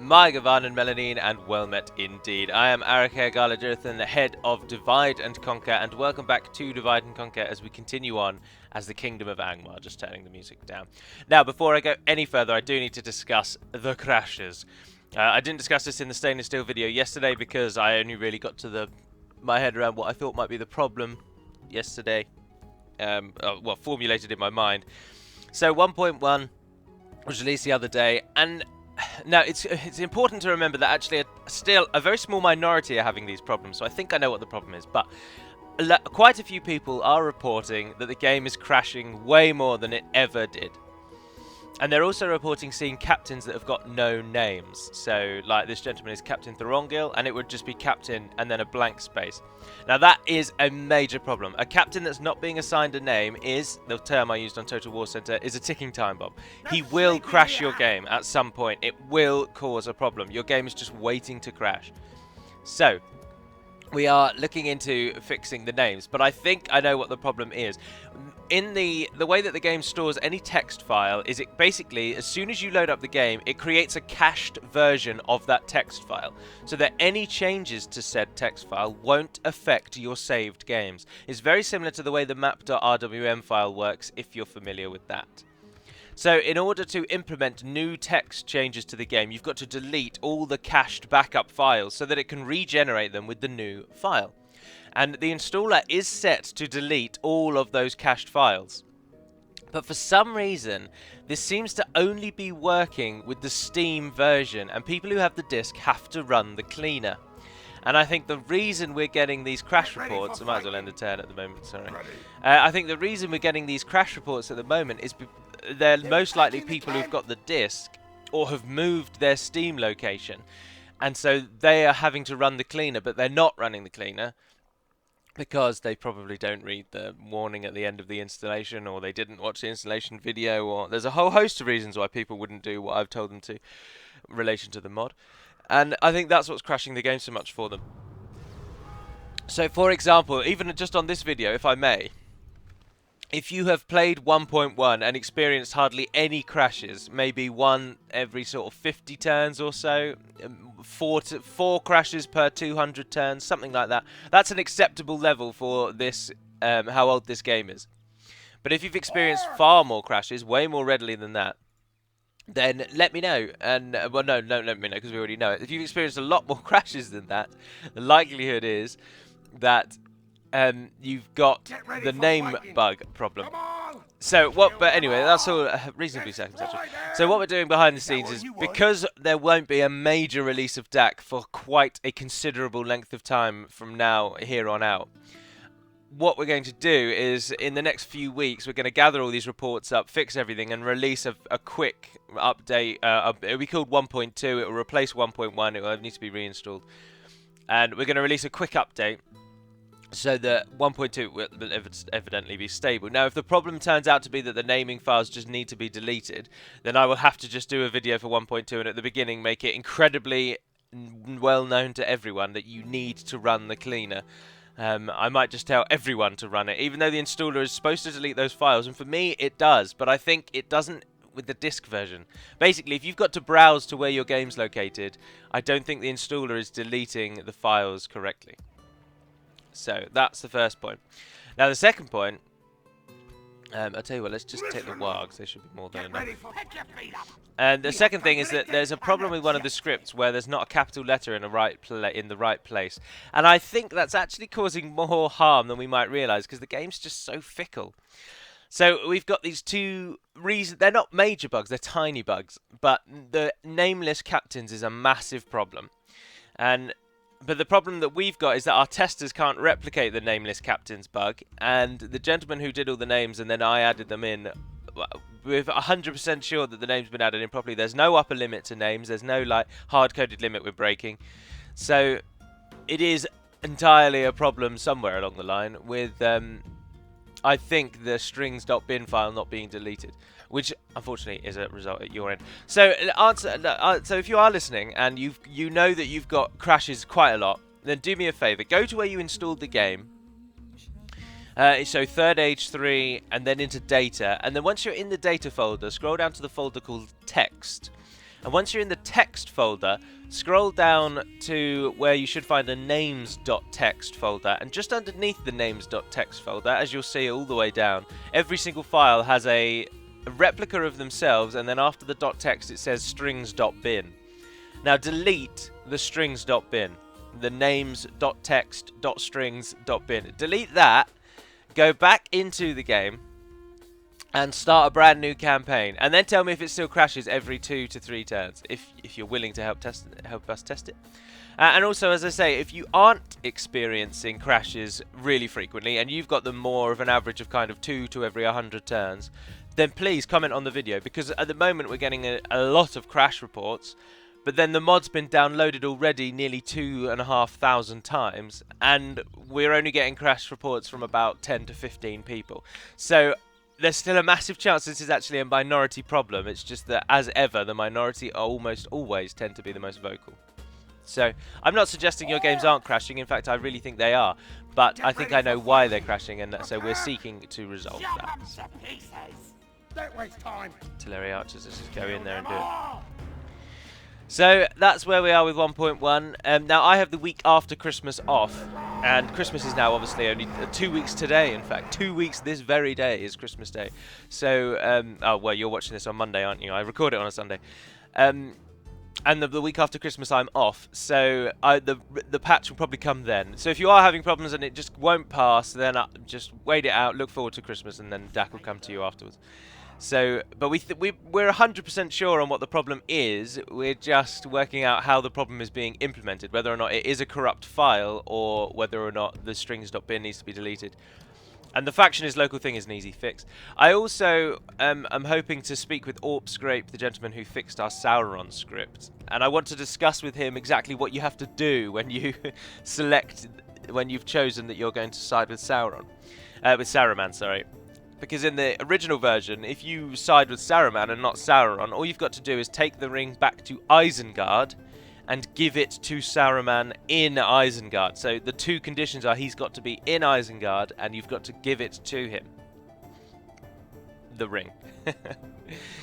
My Gavanan Melanine, and well met indeed. I am Arakir Galajerthan, the head of Divide and Conquer, and welcome back to Divide and Conquer as we continue on as the Kingdom of Angmar. Just turning the music down. Now, before I go any further, I do need to discuss the crashes. I didn't discuss this in the stainless steel video yesterday because I only really got to my head around what I thought might be the problem yesterday. Well, formulated in my mind. So 1.1 was released the other day, and now, it's important to remember that actually still a very small minority are having these problems, so I think I know what the problem is, but quite a few people are reporting that the game is crashing way more than it ever did. And they're also reporting seeing captains that have got no names. So, like, this gentleman is Captain Thorongil, and it would just be Captain and then a blank space. Now, that is a major problem. A captain that's not being assigned a name is, the term I used on Total War Center, is a ticking time bomb. He will crash your game at some point. It will cause a problem. Your game is just waiting to crash. So, we are looking into fixing the names, but I think I know what the problem is. In the way that the game stores any text file is it basically, as soon as you load up the game, it creates a cached version of that text file, so that any changes to said text file won't affect your saved games. It's very similar to the way the map.rwm file works, if you're familiar with that. So in order to implement new text changes to the game, you've got to delete all the cached backup files so that it can regenerate them with the new file. And the installer is set to delete all of those cached files. But for some reason, this seems to only be working with the Steam version, and people who have the disc have to run the cleaner. And I think the reason we're getting these crash reports, I might as well end the turn at the moment, sorry. I think the reason we're getting these crash reports at the moment is they're most likely people who've got the disc or have moved their Steam location. And so they are having to run the cleaner, but they're not running the cleaner because they probably don't read the warning at the end of the installation, or they didn't watch the installation video, or there's a whole host of reasons why people wouldn't do what I've told them to in relation to the mod. And I think that's what's crashing the game so much for them. So for example, even just on this video, if I may, if you have played 1.1 and experienced hardly any crashes, maybe one every sort of 50 turns or so, 4 crashes per 200 turns, something like that, that's an acceptable level for this, how old this game is. But if you've experienced far more crashes, way more readily than that, then let me know. And well, no, don't let me know because we already know it. If you've experienced a lot more crashes than that, the likelihood is that you've got the name bug problem. So but anyway, that's all reasonably circumstantial. So what we're doing behind the scenes is, because there won't be a major release of DaC for quite a considerable length of time from now here on out, what we're going to do is, in the next few weeks, we're going to gather all these reports up, fix everything, and release a quick update. It'll be called 1.2. It will replace 1.1. It will need to be reinstalled. And we're going to release a quick update so that 1.2 will evidently be stable. Now, if the problem turns out to be that the naming files just need to be deleted, then I will have to just do a video for 1.2 and at the beginning make it incredibly well known to everyone that you need to run the cleaner. I might just tell everyone to run it, even though the installer is supposed to delete those files, and for me it does, but I think it doesn't with the disk version. Basically, if you've got to browse to where your game's located, I don't think the installer is deleting the files correctly. So that's the first point. Now the second point, I'll tell you what, let's just take the WARGs, they should be more than enough. And the second thing is that there's a problem with one of the scripts where there's not a capital letter in the right place. And I think that's actually causing more harm than we might realise, because the game's just so fickle. So we've got these two reasons. They're not major bugs, they're tiny bugs. But the nameless captains is a massive problem. But the problem that we've got is that our testers can't replicate the nameless captains bug, and the gentleman who did all the names and then I added them in, we're 100% sure that the name's been added in properly. There's no upper limit to names, there's no like hard-coded limit we're breaking. So it is entirely a problem somewhere along the line with, I think, the strings.bin file not being deleted, which unfortunately is a result at your end. So so if you are listening and you know that you've got crashes quite a lot, then do me a favor, go to where you installed the game, so third H3 and then into data, and then once you're in the data folder, scroll down to the folder called text, And once you're in the text folder, scroll down to where you should find the names.txt folder, and just underneath the names.txt folder, as you'll see all the way down, every single file has a replica of themselves, and then after the .txt it says strings.bin. Now delete the strings.bin, the names.txt.strings.bin. Delete that, go back into the game, and start a brand new campaign, and then tell me if it still crashes every 2 to 3 turns, if you're willing to help us test it. And also, as I say, if you aren't experiencing crashes really frequently, and you've got them more of an average of kind of 2 to every 100 turns, then please comment on the video, because at the moment we're getting a lot of crash reports, but then the mod's been downloaded already nearly 2,500 times, and we're only getting crash reports from about 10 to 15 people. So there's still a massive chance this is actually a minority problem. It's just that, as ever, the minority almost always tend to be the most vocal. So I'm not suggesting your games aren't crashing. In fact, I really think they are. But I think I know why they're crashing, and so we're seeking to resolve that. Don't waste time. Artillery archers, let's just go in there and do it. So that's where we are with 1.1. Now I have the week after Christmas off, and Christmas is now obviously only 2 weeks today. In fact, 2 weeks this very day is Christmas Day. So, oh well, you're watching this on Monday, aren't you? I record it on a Sunday. And the week after Christmas I'm off, so the patch will probably come then. So if you are having problems and it just won't pass, then just wait it out, look forward to Christmas, and then DaC will come to you afterwards. So, but we're 100% sure on what the problem is. We're just working out how the problem is being implemented, whether or not it is a corrupt file or whether or not the strings.bin needs to be deleted. And the faction is local thing is an easy fix. I also am hoping to speak with Orpscrape, the gentleman who fixed our Sauron script, and I want to discuss with him exactly what you have to do when you when you've chosen that you're going to side with Sauron, with Saruman, sorry. Because in the original version, if you side with Saruman and not Sauron, all you've got to do is take the ring back to Isengard and give it to Saruman in Isengard. So the two conditions are he's got to be in Isengard and you've got to give it to him. The ring.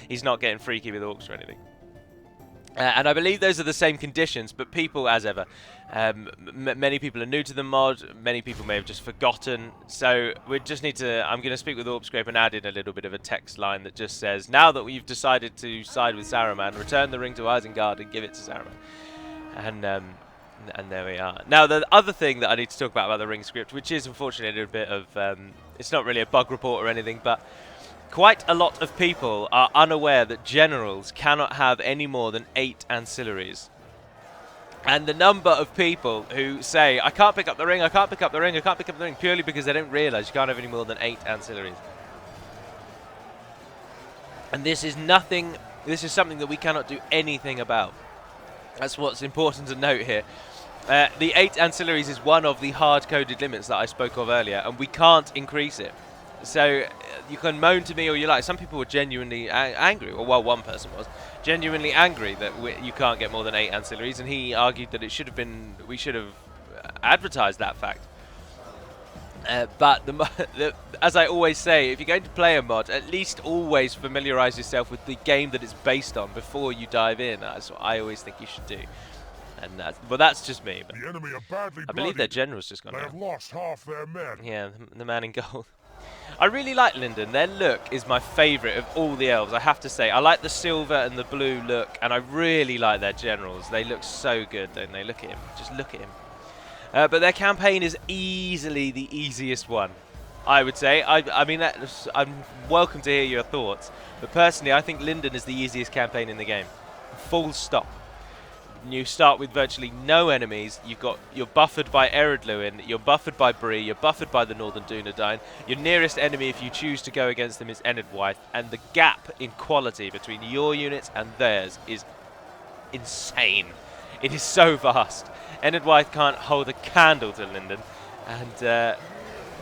He's not getting freaky with orcs or anything. And I believe those are the same conditions, but people, as ever, many people are new to the mod, many people may have just forgotten, so we just need to, I'm going to speak with Orpscrape and add in a little bit of a text line that just says, now that we've decided to side with Saruman, return the ring to Isengard and give it to Saruman. And there we are. Now, the other thing that I need to talk about the ring script, which is unfortunately a bit of, it's not really a bug report or anything, but quite a lot of people are unaware that generals cannot have any more than 8 ancillaries. And the number of people who say, I can't pick up the ring, I can't pick up the ring, I can't pick up the ring, purely because they don't realise you can't have any more than 8 ancillaries. And this is something that we cannot do anything about. That's what's important to note here. The 8 ancillaries is one of the hard-coded limits that I spoke of earlier, and we can't increase it. So you can moan to me all you like. Some people were genuinely angry, or well, one person was genuinely angry that you can't get more than 8 ancillaries, and he argued that it should have been, we should have advertised that fact. But as I always say, if you're going to play a mod, at least always familiarise yourself with the game that it's based on before you dive in. That's what I always think you should do. And that's just me. But the enemy are badly I believe their general's just gone They now. have lost half their men. Yeah, the man in gold. I really like Linden. Their look is my favourite of all the elves, I have to say. I like the silver and the blue look, and I really like their generals. They look so good, don't they? Look at him. Just look at him. But their campaign is easily the easiest one, I would say. I mean, I'm welcome to hear your thoughts. But personally, I think Linden is the easiest campaign in the game. Full stop. You start with virtually no enemies. You're buffered by Eredluin, you're buffered by Bree, you're buffered by the Northern Dunedain. Your nearest enemy, if you choose to go against them, is Enedwyth, and the gap in quality between your units and theirs is insane. It is so vast. Enedwyth can't hold a candle to Linden, and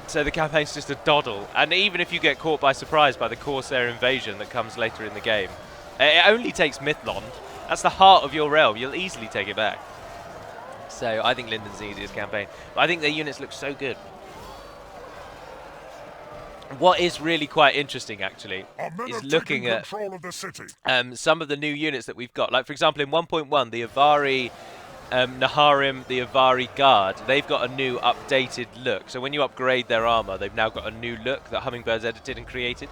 so the campaign's just a doddle. And even if you get caught by surprise by the Corsair invasion that comes later in the game, it only takes Mythlond. That's the heart of your realm. You'll easily take it back. So I think Linden's the easiest campaign. But I think their units look so good. What is really quite interesting, actually, Our men is have looking taken at control of the city. some of the new units that we've got. Like, for example, in 1.1, the Avari Naharim, the Avari Guard, they've got a new updated look. So when you upgrade their armor, they've now got a new look that Hummingbird's edited and created.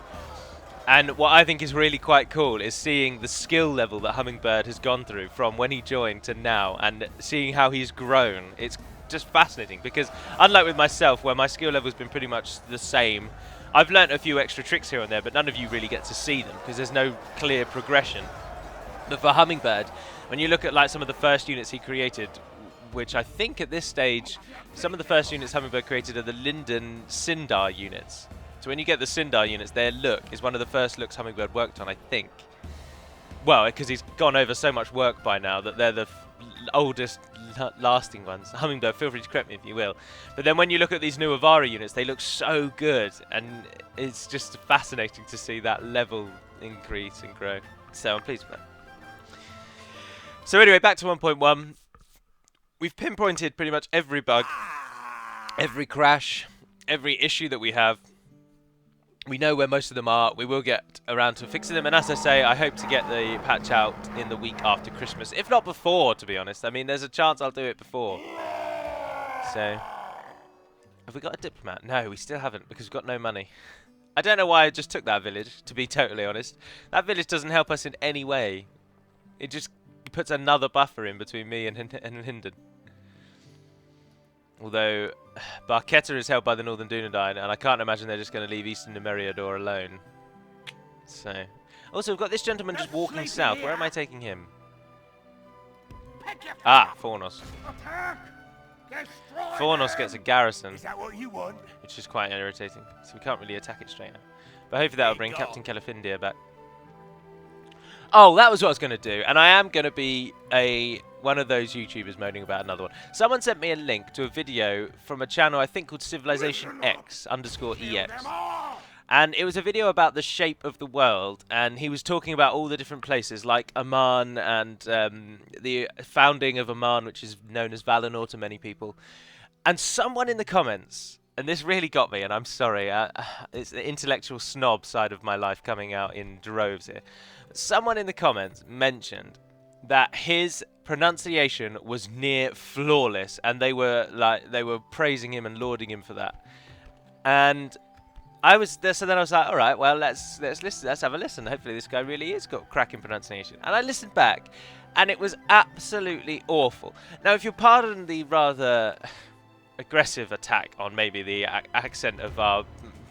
And what I think is really quite cool is seeing the skill level that Hummingbird has gone through from when he joined to now, and seeing how he's grown. It's just fascinating, because unlike with myself, where my skill level's been pretty much the same, I've learnt a few extra tricks here and there, but none of you really get to see them because there's no clear progression. But for Hummingbird, when you look at like some of the first units he created, which I think at this stage, some of the first units Hummingbird created are the Linden Sindar units. So when you get the Sindar units, their look is one of the first looks Hummingbird worked on, I think. Well, because he's gone over so much work by now that they're the oldest lasting ones. Hummingbird, feel free to correct me if you will. But then when you look at these new Avari units, they look so good, and it's just fascinating to see that level increase and grow. So I'm pleased with that. So anyway, back to 1.1. We've pinpointed pretty much every bug, every crash, every issue that we have. We know where most of them are. We will get around to fixing them. And as I say, I hope to get the patch out in the week after Christmas. If not before, to be honest. I mean, there's a chance I'll do it before. So, have we got a diplomat? No, we still haven't, because we've got no money. I don't know why I just took that village, to be totally honest. That village doesn't help us in any way. It just puts another buffer in between me and Hinden. Although, Barketa is held by the Northern Dunedain, and I can't imagine they're just going to leave Eastern Numeriador alone. So, also, we've got this gentleman just walking south. Where am I taking him? Ah, Fornos. Fornos gets a garrison, Is that what you want? which is quite irritating. So we can't really attack it straight now. But hopefully that'll bring Captain Celefindia back. Oh, that was what I was going to do. And I am going to be one of those YouTubers moaning about another one. Someone sent me a link to a video from a channel I think called Civilization X_EX. And it was a video about the shape of the world. And he was talking about all the different places like Amman and the founding of Amman, which is known as Valinor to many people. And someone in the comments, and this really got me, and I'm sorry, it's the intellectual snob side of my life coming out in droves here. Someone in the comments mentioned that his pronunciation was near flawless, and they were praising him and lauding him for that. And I was there, so then I was like, all right, well, let's listen, let's have a listen. Hopefully this guy really is got cracking pronunciation. And I listened back, and it was absolutely awful. Now, if you pardon the rather aggressive attack on maybe the accent of our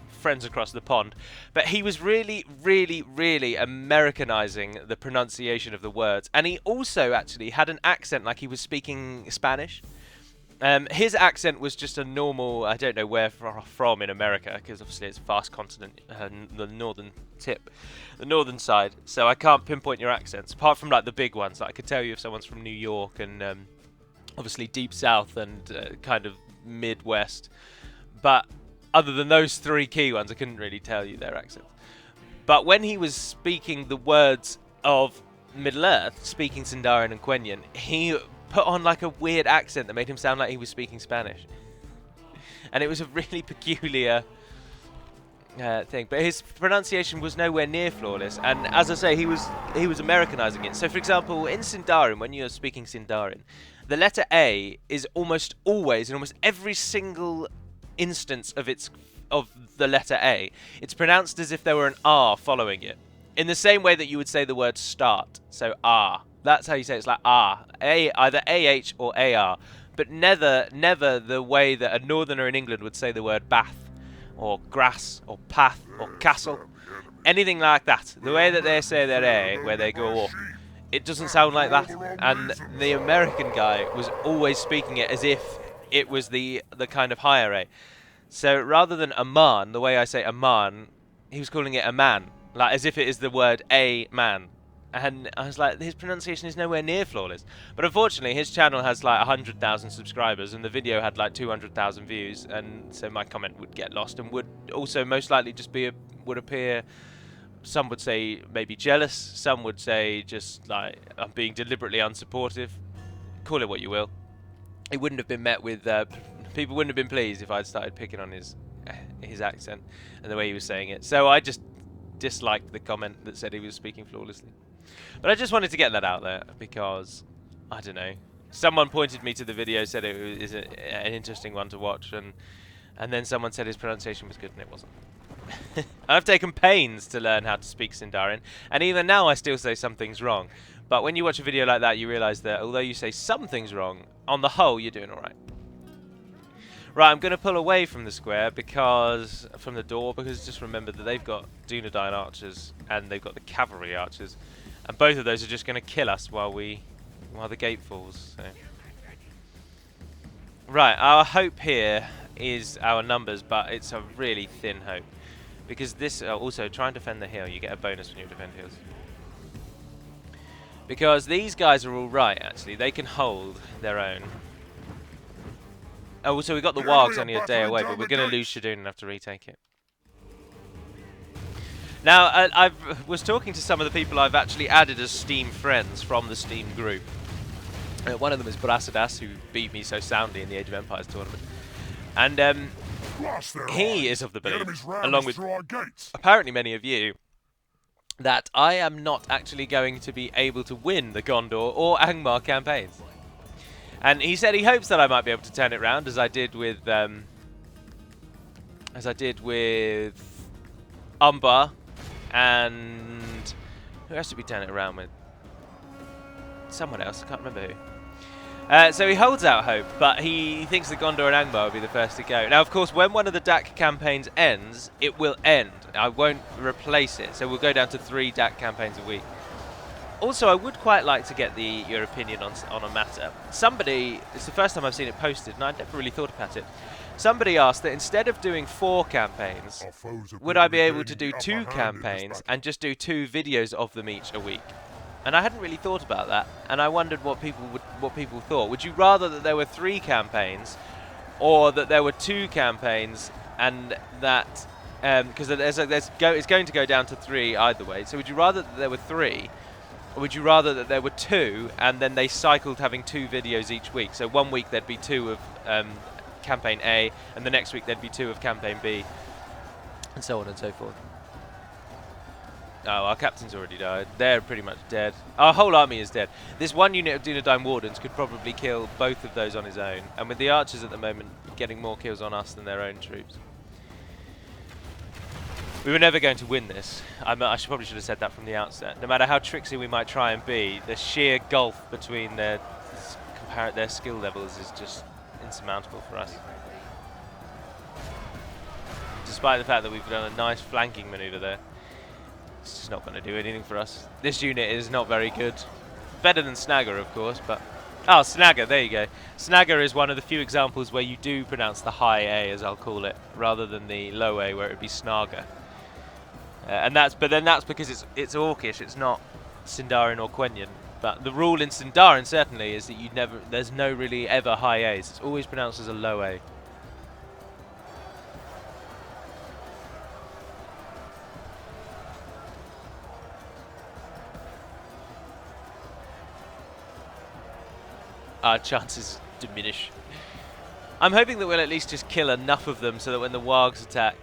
friends across the pond, but he was really, really, really Americanizing the pronunciation of the words, and he also actually had an accent like he was speaking Spanish. His accent was just a normal, I don't know where from in America, because obviously it's a vast continent, the northern tip, the northern side, so I can't pinpoint your accents, apart from like the big ones. Like I could tell you if someone's from New York and obviously deep south and kind of Midwest, but other than those three key ones, I couldn't really tell you their accents. But when he was speaking the words of Middle-earth, speaking Sindarin and Quenya, he put on like a weird accent that made him sound like he was speaking Spanish. And it was a really peculiar thing. But his pronunciation was nowhere near flawless. And as I say, he was Americanizing it. So for example, in Sindarin, when you're speaking Sindarin, the letter A is almost always, in almost every single instance of the letter A, it's pronounced as if there were an R following it. In the same way that you would say the word start. So R. That's how you say it. It's like R. Either AH or AR. But never the way that a northerner in England would say the word bath, or grass, or path, or castle. Anything like that. The way that they say their A, where they go off, it doesn't sound like that. And the American guy was always speaking it as if it was the kind of higher A. So rather than Amman, the way I say Amman, he was calling it a man, like as if it is the word a man. And I was like, his pronunciation is nowhere near flawless. But unfortunately, his channel has like 100,000 subscribers, and the video had like 200,000 views, and so my comment would get lost, and would also most likely just would appear. Some would say maybe jealous. Some would say just like I'm being deliberately unsupportive. Call it what you will. It wouldn't have been met with people wouldn't have been pleased if I'd started picking on his accent and the way he was saying it. So I just disliked the comment that said he was speaking flawlessly. But I just wanted to get that out there because, I don't know, someone pointed me to the video, said it was an interesting one to watch, and then someone said his pronunciation was good and it wasn't. I've taken pains to learn how to speak Sindarin, and even now I still say some things wrong. But when you watch a video like that, you realise that although you say some things wrong, on the whole, you're doing alright. Right, I'm going to pull away from the square from the door, because just remember that they've got Dunedain archers and they've got the cavalry archers, and both of those are just going to kill us while the gate falls. So. Right, our hope here is our numbers, but it's a really thin hope, because this also try and defend the hill. You get a bonus when you defend hills. Because these guys are all right, actually. They can hold their own. Oh, so we got the WARGs only a day away, but we're going to lose Shadoon and have to retake it. Now, I was talking to some of the people I've actually added as Steam friends from the Steam group. One of them is Brasadas, who beat me so soundly in the Age of Empires tournament. And he is of the belief, along with apparently many of you, that I am not actually going to be able to win the Gondor or Angmar campaigns. And he said he hopes that I might be able to turn it around, as I did with Umbar, and who else did we turn it around with? Someone else, I can't remember who. So he holds out hope, but he thinks that Gondor and Angmar will be the first to go. Now, of course, when one of the DaC campaigns ends, it will end. I won't replace it, so we'll go down to 3 DaC campaigns a week. Also, I would quite like to get your opinion on a matter. Somebody, it's the first time I've seen it posted, and I'd never really thought about it. Somebody asked that instead of doing 4 campaigns, would I be able to do 2 campaigns and just do 2 videos of them each a week? And I hadn't really thought about that, and I wondered what people thought. Would you rather that there were 3 campaigns, or that there were 2 campaigns, and that because it's going to go down to 3 either way? So would you rather that there were 3, or would you rather that there were 2, and then they cycled having 2 videos each week? So one week there'd be 2 of campaign A, and the next week there'd be 2 of campaign B, and so on and so forth. Oh, our captain's already died. They're pretty much dead. Our whole army is dead. This one unit of Dunedain Wardens could probably kill both of those on his own. And with the archers at the moment getting more kills on us than their own troops. We were never going to win this. I probably should have said that from the outset. No matter how tricksy we might try and be, the sheer gulf between their skill levels is just insurmountable for us. Despite the fact that we've done a nice flanking manoeuvre there. It's just not going to do anything for us. This unit is not very good. Better than Snagger, of course, but... Oh, Snagger, there you go. Snagger is one of the few examples where you do pronounce the high A, as I'll call it, rather than the low A, where it would be Snager. But then that's because it's Orcish, it's not Sindarin or Quenya. But the rule in Sindarin, certainly, is that there's no really ever high A's. It's always pronounced as a low A. Our chances diminish. I'm hoping that we'll at least just kill enough of them so that when the WARGs attack,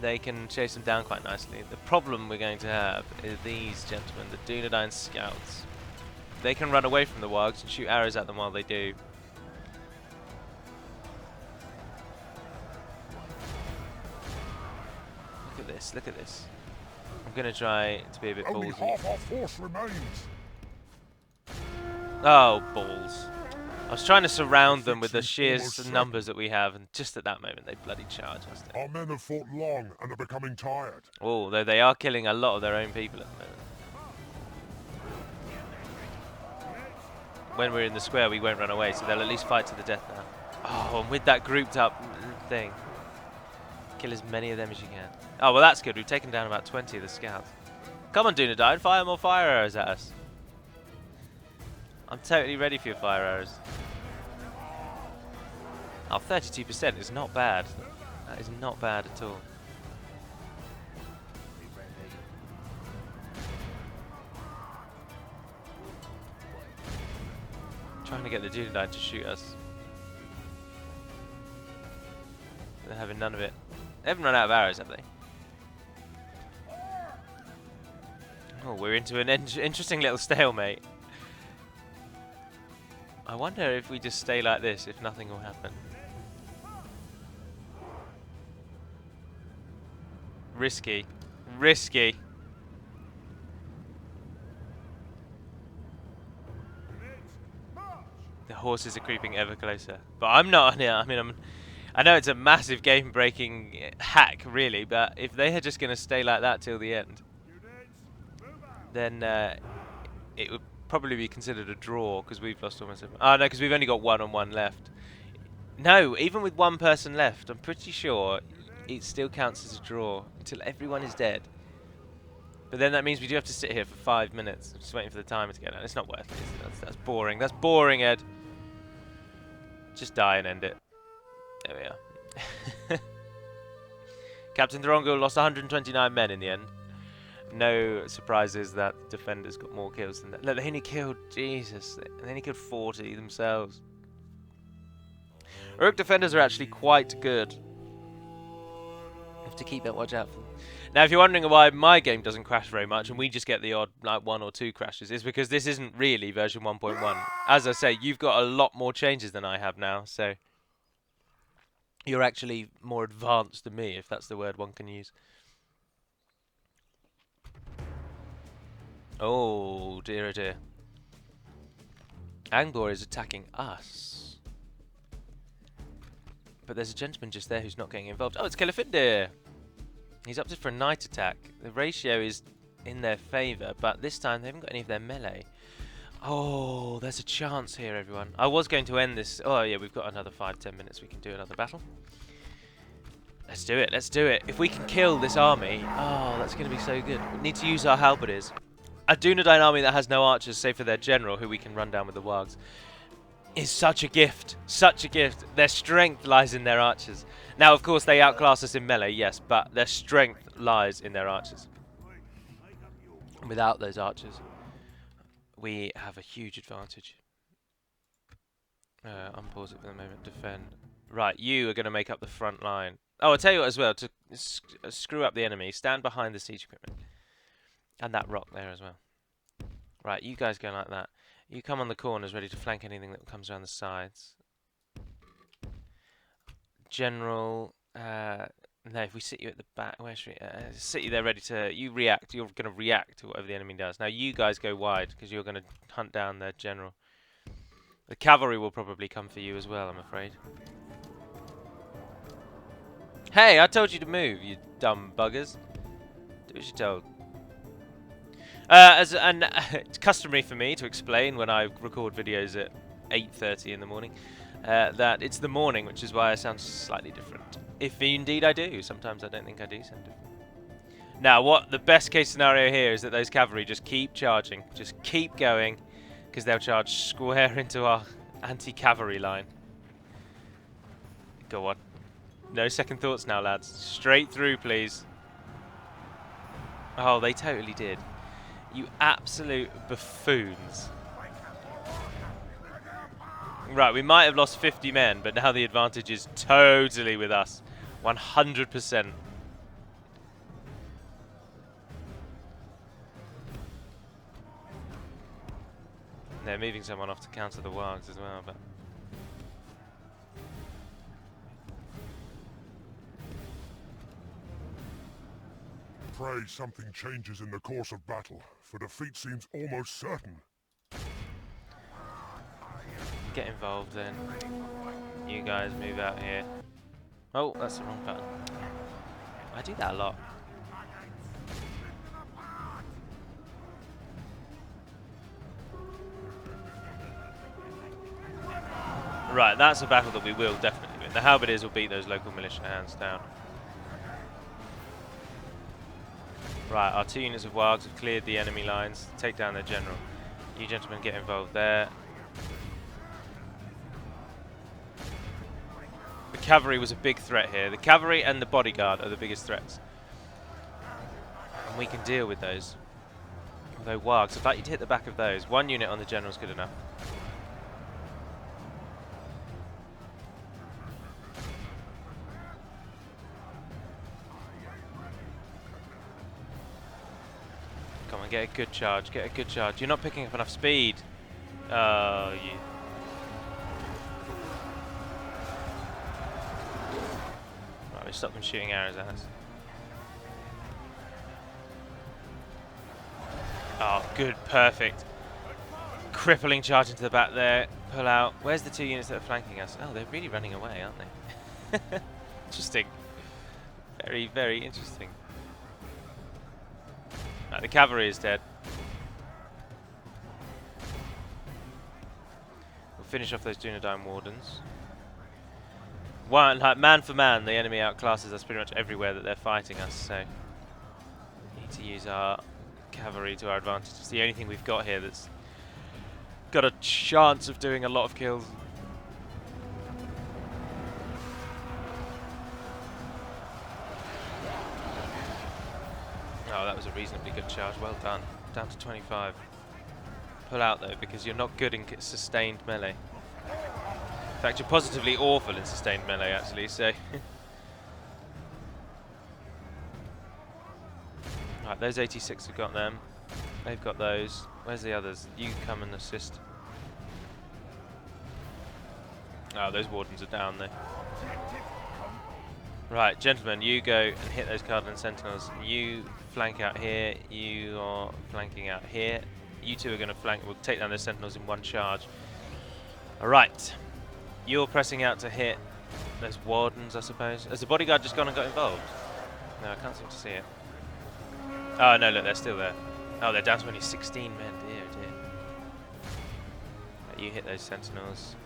they can chase them down quite nicely. The problem we're going to have is these gentlemen, the Dunedain scouts. They can run away from the WARGs and shoot arrows at them while they do. Look at this, look at this. I'm going to try to be a bit ballsy. Only half our force remains. Oh, balls. I was trying to surround them with the sheer numbers that we have, and just at that moment they bloody charge us. Our men have fought long and are becoming tired. Oh, though they are killing a lot of their own people at the moment. When we're in the square, we won't run away, so they'll at least fight to the death now. Oh, and with that grouped up thing, kill as many of them as you can. Oh, well, that's good. We've taken down about 20 of the scouts. Come on, Dunedain, fire more fire arrows at us. I'm totally ready for your fire arrows. Oh, 32% is not bad. That is not bad at all. Trying to get the Dunedain to shoot us. They're having none of it. They haven't run out of arrows, have they? Oh, we're into an interesting little stalemate. I wonder if we just stay like this, if nothing will happen. Risky. Risky. The horses are creeping ever closer. But I'm not, yeah, I mean, I know it's a massive game-breaking hack, really, but if they are just going to stay like that till the end, then it would probably be considered a draw, because we've lost almost everyone. Oh, no, because we've only got 1-on-1 left. No, even with one person left, I'm pretty sure it still counts as a draw until everyone is dead. But then that means we do have to sit here for 5 minutes, just waiting for the timer to get out. It's not worth it. That's boring. That's boring, Ed. Just die and end it. There we are. Captain Throngo lost 129 men in the end. No surprises that defenders got more kills than that. No, they only killed, Jesus, they only killed 40 themselves. Rook defenders are actually quite good. You have to keep that watch out for them. Now, if you're wondering why my game doesn't crash very much and we just get the odd like 1 or 2 crashes, it's because this isn't really version 1.1. As I say, you've got a lot more changes than I have now, so you're actually more advanced than me, if that's the word one can use. Oh dear, oh dear. Angmar is attacking us. But there's a gentleman just there who's not getting involved. Oh, it's Califindir! He's opted for a night attack. The ratio is in their favour, but this time they haven't got any of their melee. Oh, there's a chance here, everyone. I was going to end this. Oh, yeah, we've got another 5-10 minutes. We can do another battle. Let's do it. Let's do it. If we can kill this army, oh, that's going to be so good. We need to use our halberdiers. A Dunedain army that has no archers, save for their general, who we can run down with the wargs, is such a gift. Such a gift. Their strength lies in their archers. Now, of course, they outclass us in melee, yes, but their strength lies in their archers. And without those archers, we have a huge advantage. Unpause it for the moment. Defend. Right, you are going to make up the front line. Oh, I'll tell you what as well, to screw up the enemy, stand behind the siege equipment. And that rock there as well. Right, you guys go like that. You come on the corners ready to flank anything that comes around the sides. General, no, if we sit you at the back, where should we, sit you there ready to, you react, you're going to react to whatever the enemy does. Now you guys go wide, because you're going to hunt down their general. The cavalry will probably come for you as well, I'm afraid. Hey, I told you to move, you dumb buggers. Do as you're told. It's customary for me to explain when I record videos at 8:30 in the morning that it's the morning, which is why I sound slightly different. If indeed I do. Sometimes I don't think I do sound different. Now, what the best case scenario here is that those cavalry just keep charging. Just keep going, because they'll charge square into our anti-cavalry line. Go on. No second thoughts now, lads. Straight through, please. Oh, they totally did. You absolute buffoons. Right, we might have lost 50 men, but now the advantage is totally with us. 100%. They're moving someone off to counter the wargs as well, but... Pray something changes in the course of battle, for defeat seems almost certain. Get involved then. You guys move out here. Oh, that's the wrong button. I do that a lot. Right, that's a battle that we will definitely win. The halberdiers will beat those local militia hands down. Right, our 2 units of wargs have cleared the enemy lines, take down their general. You gentlemen get involved there. The cavalry was a big threat here. The cavalry and the bodyguard are the biggest threats. And we can deal with those. Although wargs, I'd like you to hit the back of those. 1 unit on the general is good enough. on, get a good charge. Get a good charge. You're not picking up enough speed. Oh, you... Right, we stop them shooting arrows at us. Oh, good, perfect. Crippling charge into the back there. Pull out. Where's the 2 units that are flanking us? Oh, they're really running away, aren't they? Interesting. Very, very interesting. Right, the cavalry is dead. We'll finish off those Dunedain Wardens. One, like, man for man, the enemy outclasses us pretty much everywhere that they're fighting us, so we need to use our cavalry to our advantage. It's the only thing we've got here that's got a chance of doing a lot of kills. Oh, that was a reasonably good charge. Well done. Down to 25. Pull out though, because you're not good in sustained melee. In fact, you're positively awful in sustained melee, actually. So, right, those 86 have got them. They've got those. Where's the others? You come and assist. Oh, those wardens are down there. Right, gentlemen, you go and hit those Cardinal Sentinels. You flank out here. You are flanking out here. You two are going to flank. We'll take down those Sentinels in one charge. Alright. You're pressing out to hit those wardens, I suppose. Has the bodyguard just gone and got involved? No, I can't seem to see it. Oh, no, look, they're still there. Oh, they're down to only 16 men. Dear, dear. Right, you hit those Sentinels.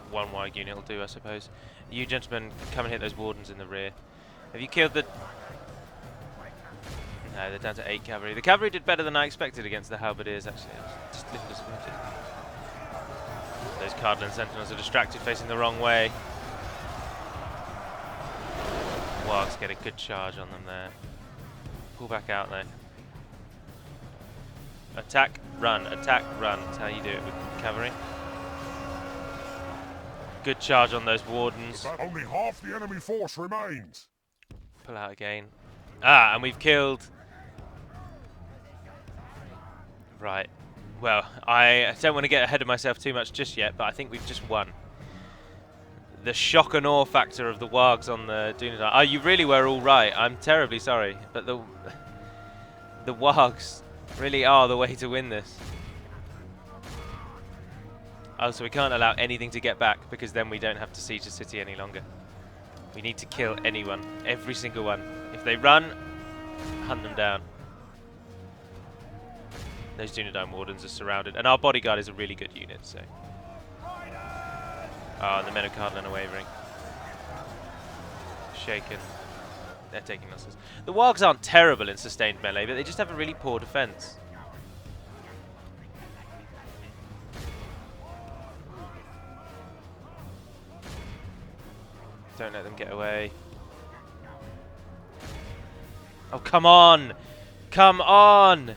One WARG unit will do, I suppose. You gentlemen come and hit those wardens in the rear. Have you killed the... No, they're down to 8 cavalry. The cavalry did better than I expected against the halberdiers, actually. I was just a little disappointed. Those Cardinal Sentinels are distracted, facing the wrong way. Wargs get a good charge on them there. Pull back out there. Attack, run, attack, run. That's how you do it with cavalry. Good charge on those wardens. Only half the enemy force remains. Pull out again. Ah, and we've killed... Right. Well, I don't want to get ahead of myself too much just yet, but I think we've just won. The shock and awe factor of the wargs on the Dunedain. Oh, you really were all right. I'm terribly sorry, but the wargs really are the way to win this. Oh, so we can't allow anything to get back, because then we don't have to siege the city any longer. We need to kill anyone, every single one. If they run, hunt them down. Those Dunedain Wardens are surrounded, and our bodyguard is a really good unit, so... Oh, and the men of Cardinal are wavering. Shaken. They're taking losses. The wargs aren't terrible in sustained melee, but they just have a really poor defense. Don't let them get away. Oh, come on! Come on!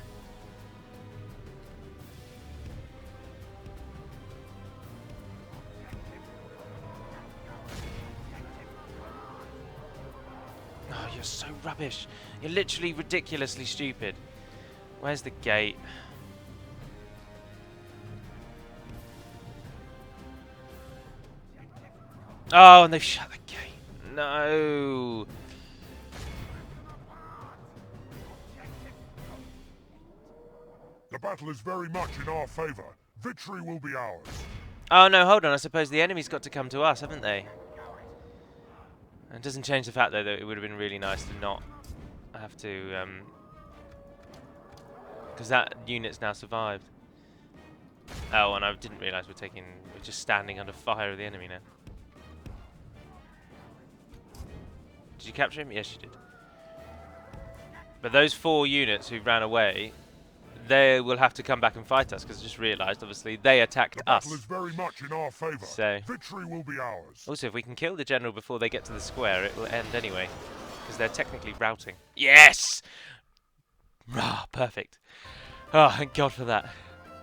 Oh, you're so rubbish. You're literally ridiculously stupid. Where's the gate? Oh, and they've shut the gate. No. The battle is very much in our favour. Victory will be ours. Oh, no, hold on. I suppose the enemy's got to come to us, haven't they? It doesn't change the fact, though, that it would have been really nice to not have to... because that unit's now survived. Oh, and I didn't realise we're just standing under fire of the enemy now. Did you capture him? Yes, you did. But those 4 units who ran away, they will have to come back and fight us, because I just realised, obviously, they attacked us. The battle is very much in our favour. So, victory will be ours. Also, if we can kill the general before they get to the square, it will end anyway, because they're technically routing. Yes! Ah, perfect. Oh, thank God for that.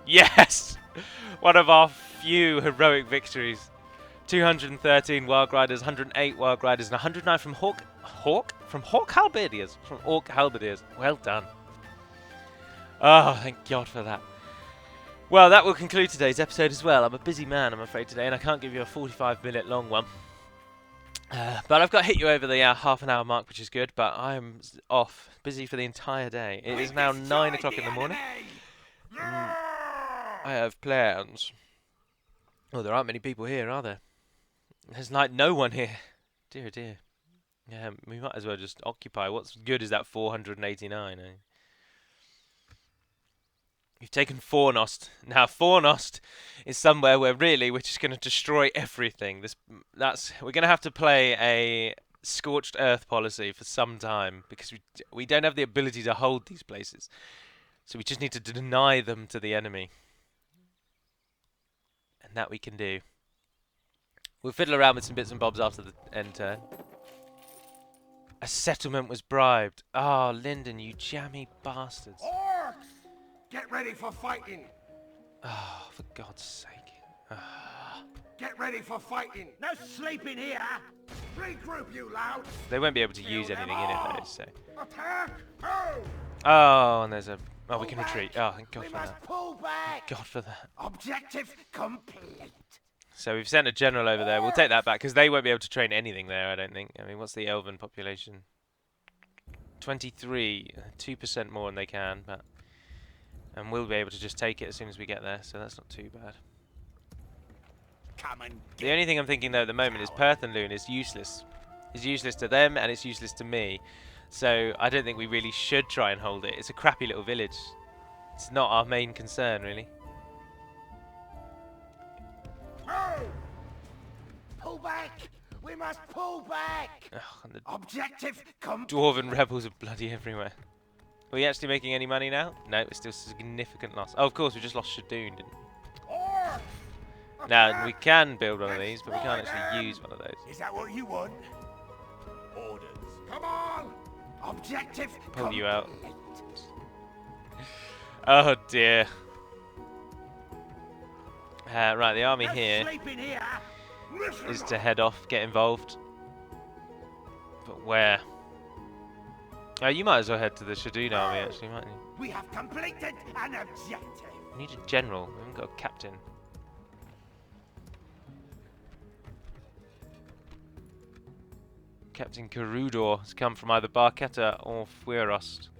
Yes! One of our few heroic victories. 213 Warg Riders, 108 Warg Riders, and 109 from From Hawk Halberdiers. From Orc Halberdiers. Well done. Oh, thank God for that. Well, that will conclude today's episode as well. I'm a busy man, I'm afraid, today, and I can't give you a 45-minute long one. But I've got hit you over the half an hour mark, which is good, but I'm off, busy for the entire day. It is now 9 o'clock in the morning. I have plans. Oh, there aren't many people here, are there? There's like no one here. Dear, dear. Yeah, we might as well just occupy. What's good is that 489, eh? We've taken Fornost. Now, Fornost is somewhere where really we're just going to destroy everything. We're going to have to play a scorched earth policy for some time because we don't have the ability to hold these places. So we just need to deny them to the enemy. And that we can do. We'll fiddle around with some bits and bobs after the end turn. A settlement was bribed. Ah, oh, Lyndon, you jammy bastards. Orcs! Get ready for fighting! Oh, for God's sake. Oh. Get ready for fighting! No sleeping here! Regroup, you louts! They won't be able to use anything in it, though, so... Attack! Oh! Oh, and there's a... Oh, we can retreat. Oh, thank God for that. Pull back! Thank God for that. Objective complete! So we've sent a general over there. We'll take that back, because they won't be able to train anything there, I don't think. I mean, what's the elven population? 23. 2% more than they can, but... And we'll be able to just take it as soon as we get there, so that's not too bad. Come and the only thing I'm thinking, though, at the moment is Perth and Loon is useless. It's useless to them, and it's useless to me. So I don't think we really should try and hold it. It's a crappy little village. It's not our main concern, really. Oh! Pull back! We must pull back! Oh, and the Objective complete! Dwarven rebels are bloody everywhere. Are we actually making any money now? No, it's still significant loss. Oh, of course, we just lost Shadoon, didn't we? Now, we can build one of these, but we can't actually use one of those. Is that what you want? Orders. Come on! Objective Pull you out. Oh, dear. Right, the army here is to head off, get involved. But where? Oh, you might as well head to the Shadoon army, actually, mightn't you? We have completed an objective. We need a general. We haven't got a captain. Captain Karudor has come from either Barketta or Fuerost.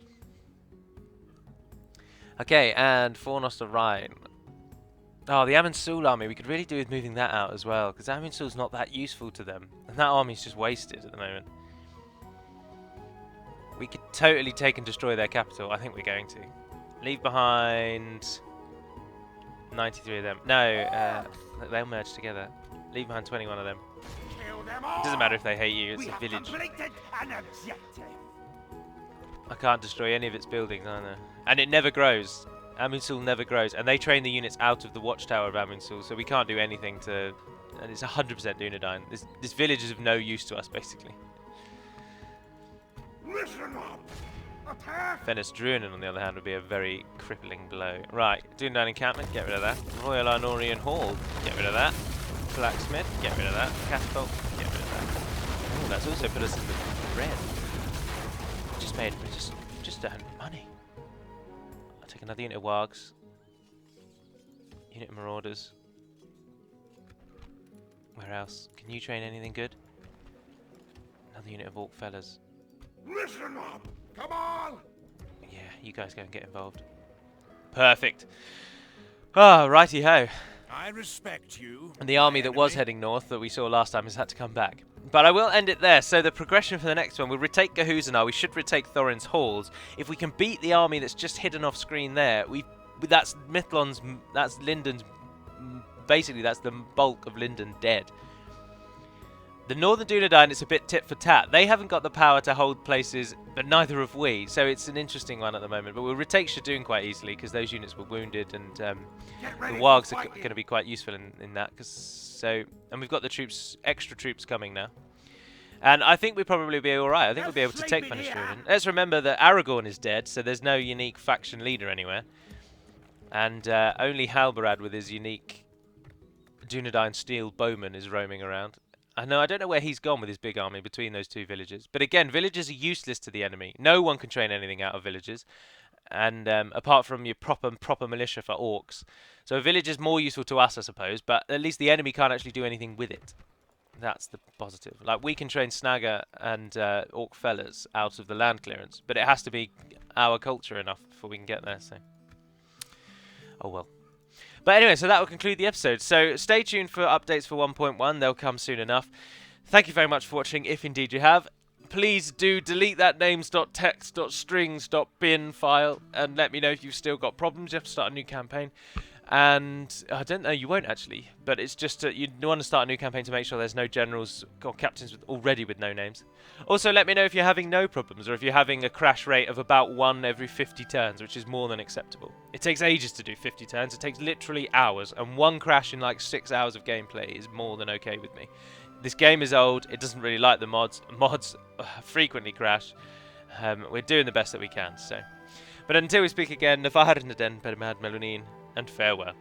Okay, and Fornost of Rhine. Oh, the Amin-Sul army. We could really do with moving that out as well, because Amin-Sul's not that useful to them. And that army's just wasted at the moment. We could totally take and destroy their capital. I think we're going to. Leave behind 93 of them. No, they'll merge together. Leave behind 21 of them. Kill them all. It doesn't matter if they hate you, it's a village. I can't destroy any of its buildings either. And it never grows. Amin-Sul never grows. And they train the units out of the watchtower of Amin-Sul, so we can't do anything to... And it's 100% Dunedain. This village is of no use to us, basically. Listen up. Attack. Fenris Druinen, on the other hand, would be a very crippling blow. Right, Dunedain encampment, get rid of that. Royal Arnorian Hall, get rid of that. Blacksmith, get rid of that. Catapult, get rid of that. Oh, that's also put us in the red. Just earned money. I'll take another unit of Wargs. Unit of Marauders. Where else? Can you train anything good? Another unit of Orc Fellas. Listen up. Come on. Yeah, you guys go and get involved. Perfect. Ah, righty ho. I respect you. And the army that was heading north that we saw last time has had to come back. But I will end it there. So the progression for the next one, we'll retake Gahuzanar. We should retake Thorin's Halls. If we can beat the army that's just hidden off screen there, that's Mithlon's, that's Lyndon's, basically that's the bulk of Lyndon dead. The Northern Dunedain is a bit tit for tat. They haven't got the power to hold places, but neither have we. So it's an interesting one at the moment. But we'll retake Shadoon quite easily because those units were wounded, and the Wargs are going to be quite useful in that. And we've got the troops, extra troops coming now. And I think we'll probably be all right. I think we'll be able to take Fenris-Druinen. Let's remember that Aragorn is dead, so there's no unique faction leader anywhere. And only Halbarad with his unique Dunedain Steel Bowman is roaming around. I don't know where he's gone with his big army between those two villages. But again, villages are useless to the enemy. No one can train anything out of villages, and apart from your proper militia for orcs. So a village is more useful to us, I suppose, but at least the enemy can't actually do anything with it. That's the positive. Like, we can train Snagger and Orc Fellas out of the land clearance, but it has to be our culture enough before we can get there, so... Oh well. But anyway, so that will conclude the episode. So stay tuned for updates for 1.1. They'll come soon enough. Thank you very much for watching, if indeed you have. Please do delete that names.text.strings.bin file and let me know if you've still got problems. You have to start a new campaign. And I don't know, you won't actually, but it's just you want to start a new campaign to make sure there's no generals or captains already with no names. Also, let me know if you're having no problems or if you're having a crash rate of about 1 every 50 turns, which is more than acceptable. It takes ages to do 50 turns. It takes literally hours, and 1 crash in like 6 hours of gameplay is more than okay with me. This game is old. It doesn't really like the mods. Mods frequently crash. We're doing the best that we can. So, but until we speak again, Navahar Naden Permad Melunin, and farewell.